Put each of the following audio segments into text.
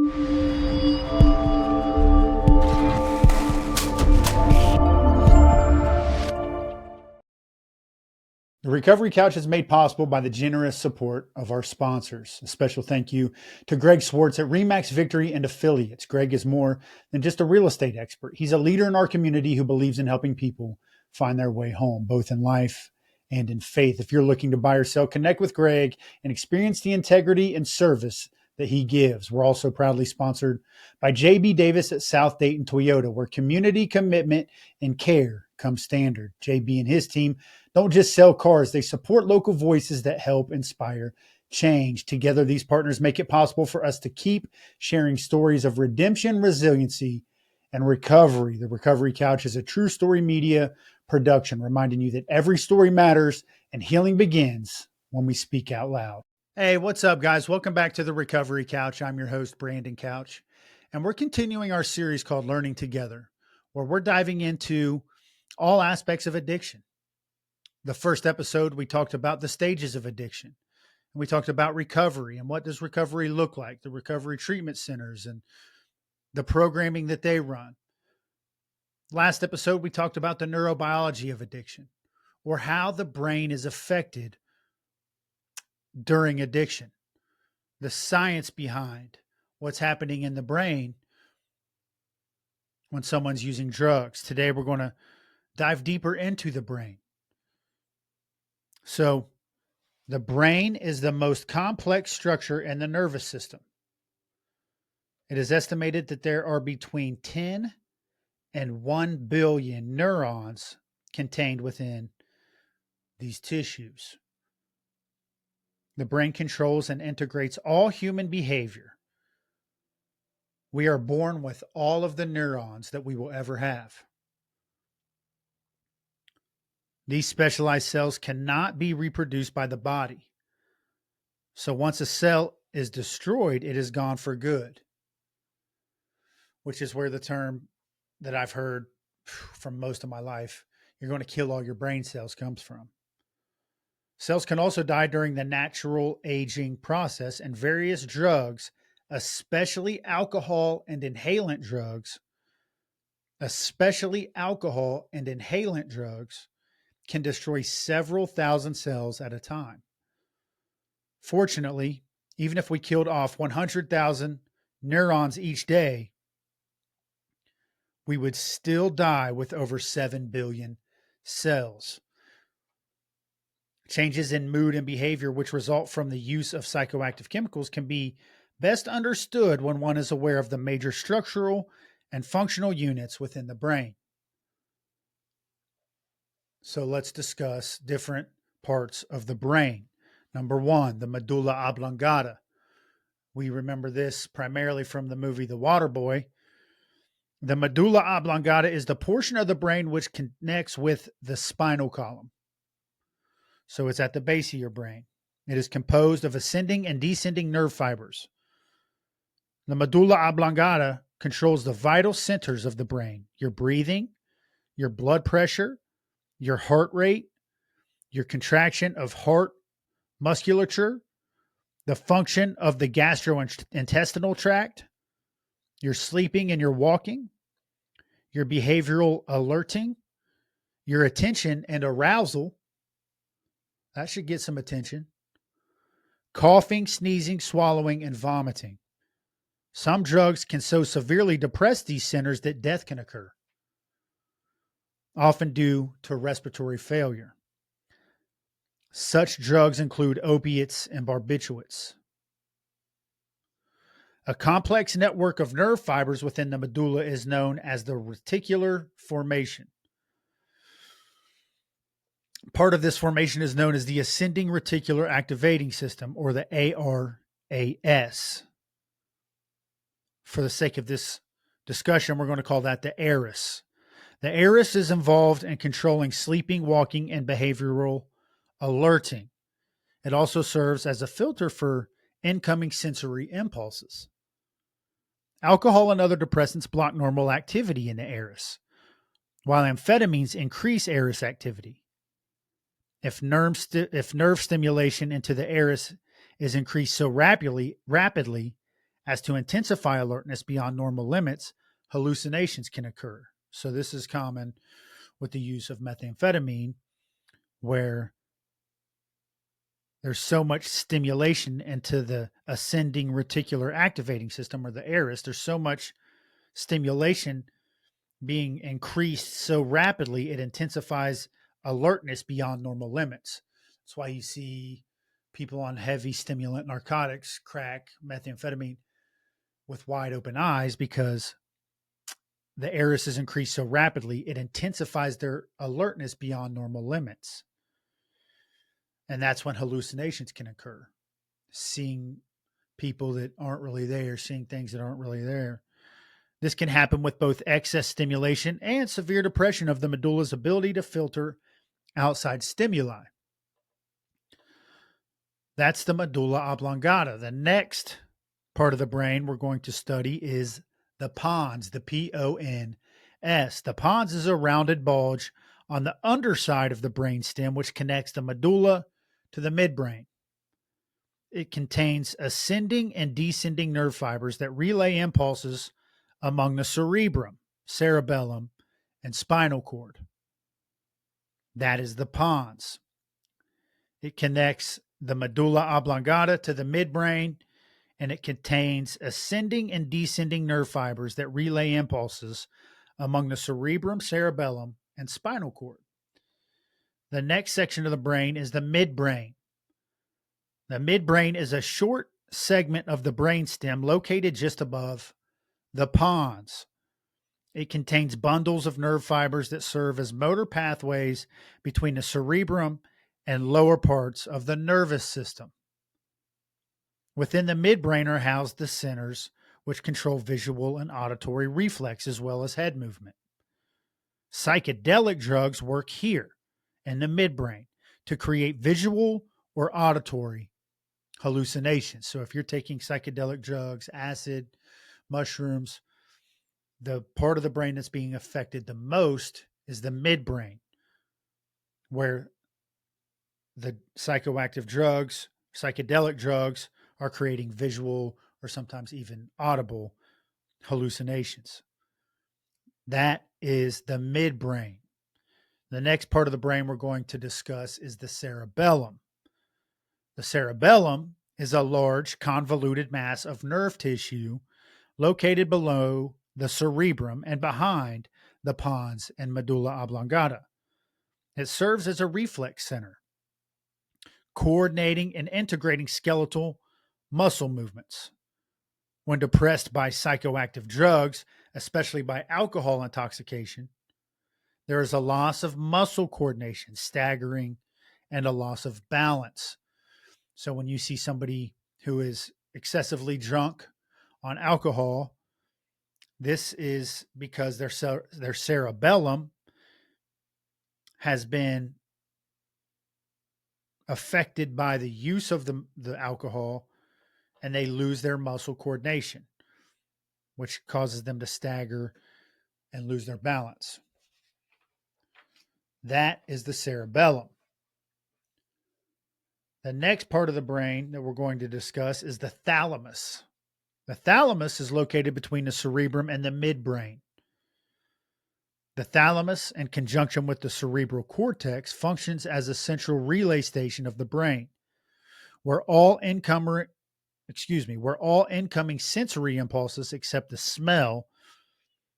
The Recovery Couch is made possible by the generous support of our sponsors. A special thank you to Greg Swartz at Remax Victory and Affiliates. Greg is more than just a real estate expert. He's a leader in our community who believes in helping people find their way home, both in life and in faith. If you're looking to buy or sell, connect with Greg and experience the integrity and service that he gives. We're also proudly sponsored by JB Davis at South Dayton Toyota, where community commitment and care come standard. JB and his team don't just sell cars, they support local voices that help inspire change. Together, these partners make it possible for us to keep sharing stories of redemption, resiliency, and recovery. The Recovery Couch is a true story media production, reminding you that every story matters and healing begins when we speak out loud. Hey, what's up, guys? Welcome back to the Recovery Couch. I'm your host, Brandon Couch, and we're continuing our series called Learning Together, where we're diving into all aspects of addiction. The first episode, we talked about the stages of addiction. And we talked about recovery and what does recovery look like, the recovery treatment centers and the programming that they run. Last episode, we talked about the neurobiology of addiction, or how the brain is affected during addiction, the science behind what's happening in the brain when someone's using drugs. Today, we're going to dive deeper into the brain. So, the brain is the most complex structure in the nervous system. It is estimated that there are between 10 and 1 billion neurons contained within these tissues. The brain controls and integrates all human behavior. We are born with all of the neurons that we will ever have. These specialized cells cannot be reproduced by the body. So once a cell is destroyed, it is gone for good, which is where the term that I've heard from most of my life, you're going to kill all your brain cells, comes from. Cells can also die during the natural aging process, and various drugs, especially alcohol and inhalant drugs, can destroy several thousand cells at a time. Fortunately, even if we killed off 100,000 neurons each day, we would still die with over 7 billion cells. Changes in mood and behavior which result from the use of psychoactive chemicals can be best understood when one is aware of the major structural and functional units within the brain. So let's discuss different parts of the brain. Number one, the medulla oblongata. We remember this primarily from the movie The Waterboy. The medulla oblongata is the portion of the brain which connects with the spinal column. So it's at the base of your brain. It is composed of ascending and descending nerve fibers. The medulla oblongata controls the vital centers of the brain: your breathing, your blood pressure, your heart rate, your contraction of heart musculature, the function of the gastrointestinal tract, your sleeping and your walking, your behavioral alerting, your attention and arousal. That should get some attention. Coughing, sneezing, swallowing, and vomiting. Some drugs can so severely depress these centers that death can occur, often due to respiratory failure. Such drugs include opiates and barbiturates. A complex network of nerve fibers within the medulla is known as the reticular formation. Part of this formation is known as the ascending reticular activating system, or the ARAS. For the sake of this discussion, we're going to call that the ARAS. The ARAS is involved in controlling sleeping, walking, and behavioral alerting. It also serves as a filter for incoming sensory impulses. Alcohol and other depressants block normal activity in the ARAS, while amphetamines increase ARAS activity. If nerve stimulation into the ARAS is increased so rapidly As to intensify alertness beyond normal limits, hallucinations can occur. So this is common with the use of methamphetamine, where there's so much stimulation into the ascending reticular activating system, or the ARIS. There's so much stimulation being increased so rapidly, it intensifies alertness beyond normal limits. That's why you see people on heavy stimulant narcotics, crack, methamphetamine, with wide open eyes, because the ARIS is increased so rapidly, it intensifies their alertness beyond normal limits. And that's when hallucinations can occur. Seeing people that aren't really there, seeing things that aren't really there. This can happen with both excess stimulation and severe depression of the medulla's ability to filter outside stimuli. That's the medulla oblongata. The next part of the brain we're going to study is the pons, the P-O-N-S. The pons is a rounded bulge on the underside of the brainstem, which connects the medulla to the midbrain. It contains ascending and descending nerve fibers that relay impulses among the cerebrum, cerebellum, and spinal cord. That is the pons. It connects the medulla oblongata to the midbrain, and it contains ascending and descending nerve fibers that relay impulses among the cerebrum, cerebellum, and spinal cord. The next section of the brain is the midbrain. The midbrain is a short segment of the brainstem located just above the pons. It contains bundles of nerve fibers that serve as motor pathways between the cerebrum and lower parts of the nervous system. Within the midbrain are housed the centers which control visual and auditory reflex as well as head movement. Psychedelic drugs work here in the midbrain to create visual or auditory hallucinations. So if you're taking psychedelic drugs, acid, mushrooms, the part of the brain that's being affected the most is the midbrain, where the psychoactive drugs, psychedelic drugs, are creating visual or sometimes even audible hallucinations. That is the midbrain. The next part of the brain we're going to discuss is the cerebellum. The cerebellum is a large convoluted mass of nerve tissue located below the cerebrum and behind the pons and medulla oblongata. It serves as a reflex center, coordinating and integrating skeletal muscle movements. When depressed by psychoactive drugs, especially by alcohol intoxication, there is a loss of muscle coordination, staggering, and a loss of balance. So when you see somebody who is excessively drunk on alcohol, this is because their cerebellum has been affected by the use of the alcohol, and they lose their muscle coordination, which causes them to stagger and lose their balance. That is the cerebellum. The next part of the brain that we're going to discuss is the thalamus. The thalamus is located between the cerebrum and the midbrain. The thalamus, in conjunction with the cerebral cortex, functions as a central relay station of the brain, where all incoming sensory impulses except the smell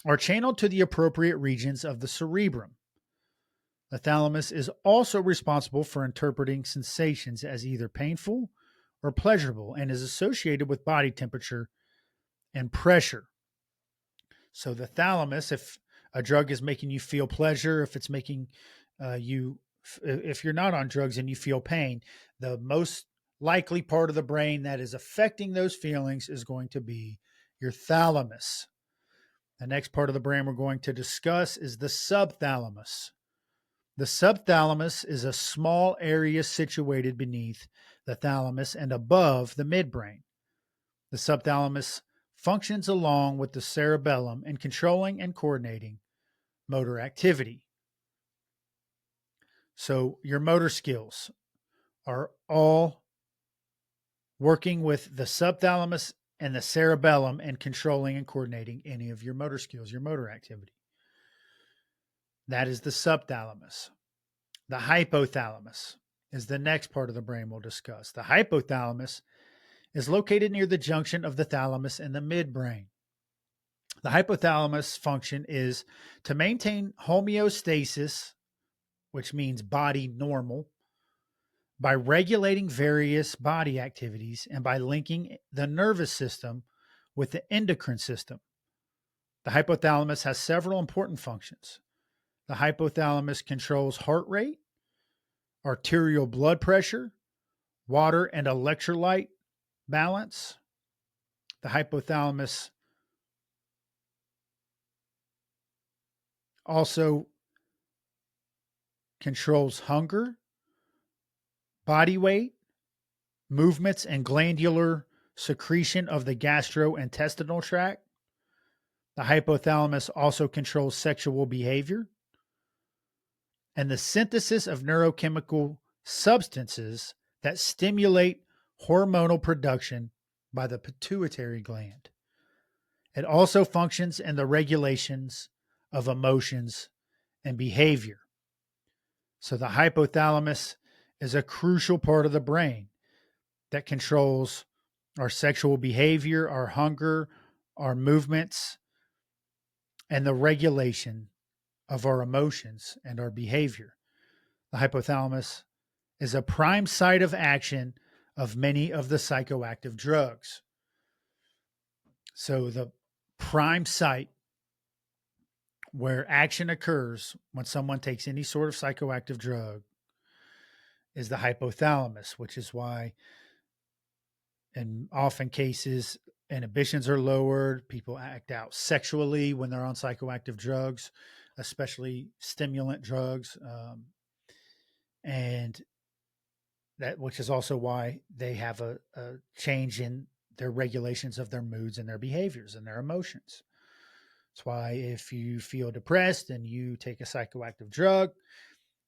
are channeled to the appropriate regions of the cerebrum. The thalamus is also responsible for interpreting sensations as either painful or pleasurable and is associated with body temperature and pressure. So the thalamus, if a drug is making you feel pleasure, if it's making if you're not on drugs and you feel pain, the most likely part of the brain that is affecting those feelings is going to be your thalamus. The next part of the brain we're going to discuss is the subthalamus. The subthalamus is a small area situated beneath the thalamus and above the midbrain. The subthalamus functions along with the cerebellum in controlling and coordinating motor activity. So your motor skills are all working with the subthalamus and the cerebellum in controlling and coordinating any of your motor skills, your motor activity. That is the subthalamus. The hypothalamus is the next part of the brain we'll discuss. The hypothalamus is located near the junction of the thalamus and the midbrain. The hypothalamus function is to maintain homeostasis, which means body normal, by regulating various body activities and by linking the nervous system with the endocrine system. The hypothalamus has several important functions. The hypothalamus controls heart rate, arterial blood pressure, water and electrolyte balance. The hypothalamus also controls hunger, body weight, movements, and glandular secretion of the gastrointestinal tract. The hypothalamus also controls sexual behavior and the synthesis of neurochemical substances that stimulate hormonal production by the pituitary gland. It also functions in the regulations of emotions and behavior. So the hypothalamus is a crucial part of the brain that controls our sexual behavior, our hunger, our movements, and the regulation of our emotions and our behavior. The hypothalamus is a prime site of action of many of the psychoactive drugs. So the prime site where action occurs when someone takes any sort of psychoactive drug is the hypothalamus, which is why in often cases inhibitions are lowered. People act out sexually when they're on psychoactive drugs, especially stimulant drugs. And that, which is also why they have a change in their regulations of their moods and their behaviors and their emotions. That's why if you feel depressed and you take a psychoactive drug,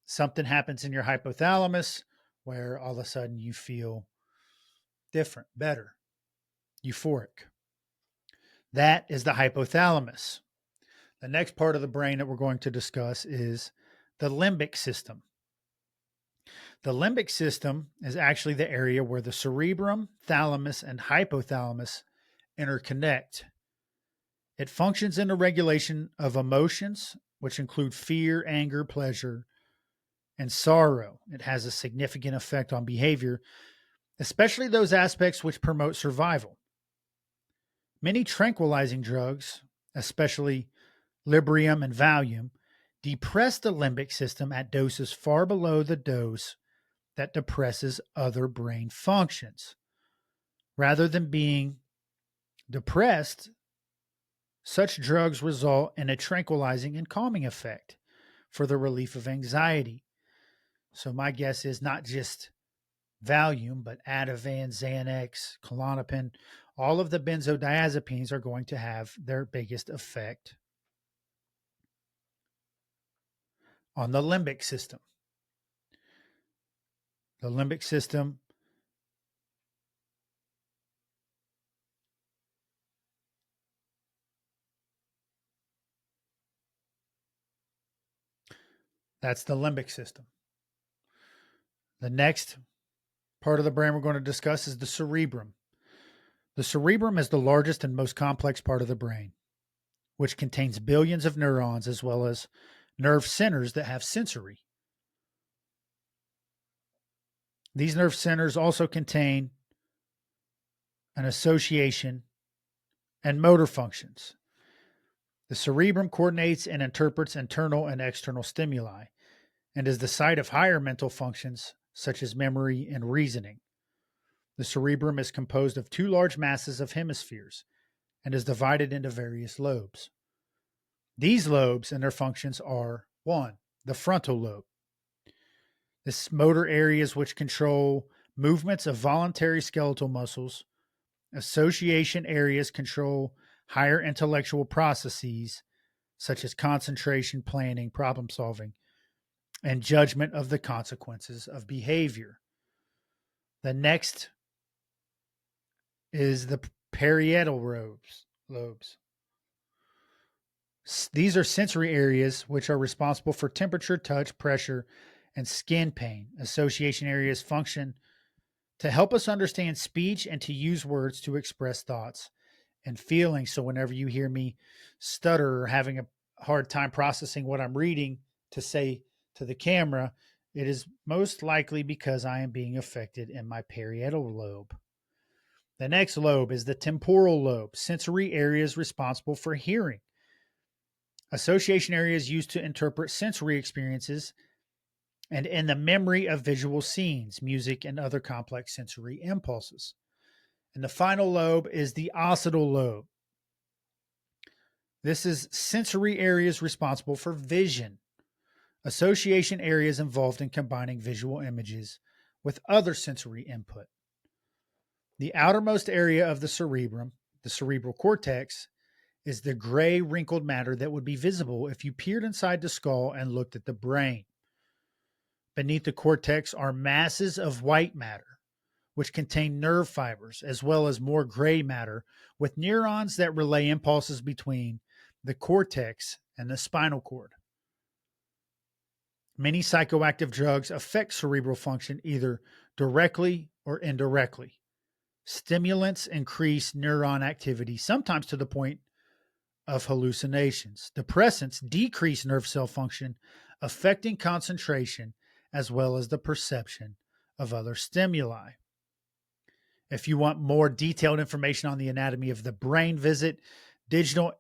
something happens in your hypothalamus where all of a sudden you feel different, better, euphoric. That is the hypothalamus. The next part of the brain that we're going to discuss is the limbic system. The limbic system is actually the area where the cerebrum, thalamus, and hypothalamus interconnect. It functions in the regulation of emotions, which include fear, anger, pleasure, and sorrow. It has a significant effect on behavior, especially those aspects which promote survival. Many tranquilizing drugs, especially Librium and Valium, depress the limbic system at doses far below the dose that depresses other brain functions. Rather than being depressed, such drugs result in a tranquilizing and calming effect for the relief of anxiety. So my guess is not just Valium, but Ativan, Xanax, Klonopin, all of the benzodiazepines are going to have their biggest effect on the limbic system. The limbic system that's the limbic system. The next part of the brain we're going to discuss is the cerebrum. The cerebrum is the largest and most complex part of the brain, which contains billions of neurons as well as nerve centers that have sensory. These nerve centers also contain an association and motor functions. The cerebrum coordinates and interprets internal and external stimuli and is the site of higher mental functions such as memory and reasoning. The cerebrum is composed of two large masses of hemispheres and is divided into various lobes. These lobes and their functions are 1. The frontal lobe. This motor areas which control movements of voluntary skeletal muscles. Association areas control higher intellectual processes such as concentration, planning, problem solving, and judgment of the consequences of behavior. The next is the parietal lobes. These are sensory areas which are responsible for temperature, touch, pressure, and skin pain. Association areas function to help us understand speech and to use words to express thoughts and feelings. So whenever you hear me stutter or having a hard time processing what I'm reading to say to the camera, it is most likely because I am being affected in my parietal lobe. The next lobe is the temporal lobe, sensory areas responsible for hearing. Association areas used to interpret sensory experiences and in the memory of visual scenes, music, and other complex sensory impulses. And the final lobe is the occipital lobe. This is sensory areas responsible for vision. Association areas involved in combining visual images with other sensory input. The outermost area of the cerebrum, the cerebral cortex, is the gray wrinkled matter that would be visible if you peered inside the skull and looked at the brain. Beneath the cortex are masses of white matter, which contain nerve fibers, as well as more gray matter with neurons that relay impulses between the cortex and the spinal cord. Many psychoactive drugs affect cerebral function either directly or indirectly. Stimulants increase neuron activity, sometimes to the point of hallucinations. Depressants decrease nerve cell function, affecting concentration as well as the perception of other stimuli. If you want more detailed information on the anatomy of the brain, visit Digital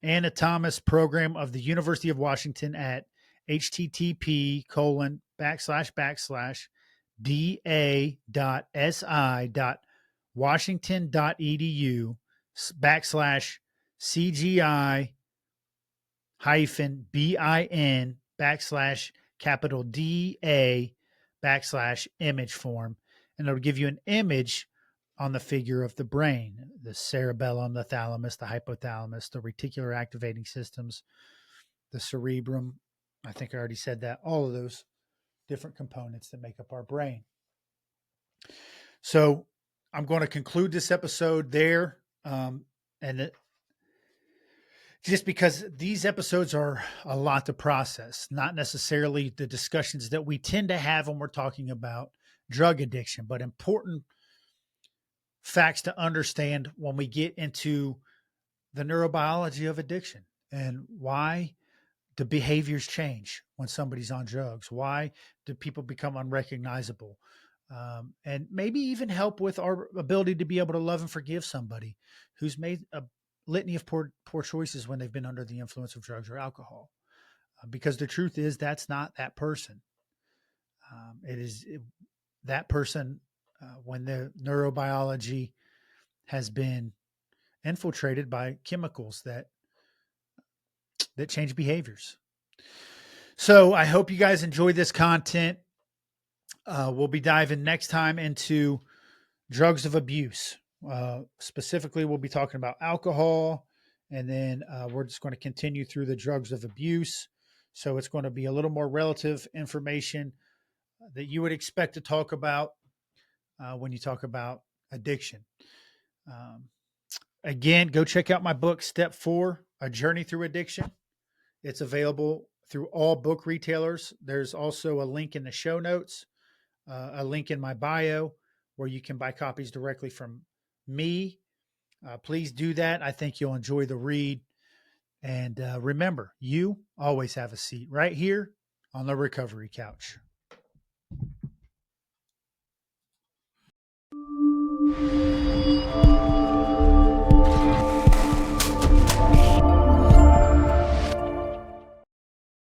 Anatomist program of the University of Washington at http://da.si.washington.edu/bin/DA/image form, and it'll give you an image on the figure of the brain, the cerebellum, the thalamus, the hypothalamus, the reticular activating systems, the cerebrum. I think I already said that. All of those different components that make up our brain. So I'm going to conclude this episode there. Just because these episodes are a lot to process, not necessarily the discussions that we tend to have when we're talking about drug addiction, but important facts to understand when we get into the neurobiology of addiction and why do behaviors change when somebody's on drugs? Why do people become unrecognizable? And maybe even help with our ability to be able to love and forgive somebody who's made a litany of poor choices when they've been under the influence of drugs or alcohol. Because the truth is that's not that person. That person when the neurobiology has been infiltrated by chemicals that change behaviors. So I hope you guys enjoy this content. We'll be diving next time into drugs of abuse. Specifically, we'll be talking about alcohol, and then we're just going to continue through the drugs of abuse. So it's going to be a little more relative information that you would expect to talk about when you talk about addiction. Again, go check out my book, Step 4, A Journey Through Addiction. It's available through all book retailers. There's also a link in the show notes, a link in my bio where you can buy copies directly from me. Please do that. I think you'll enjoy the read. And remember, you always have a seat right here on the recovery couch.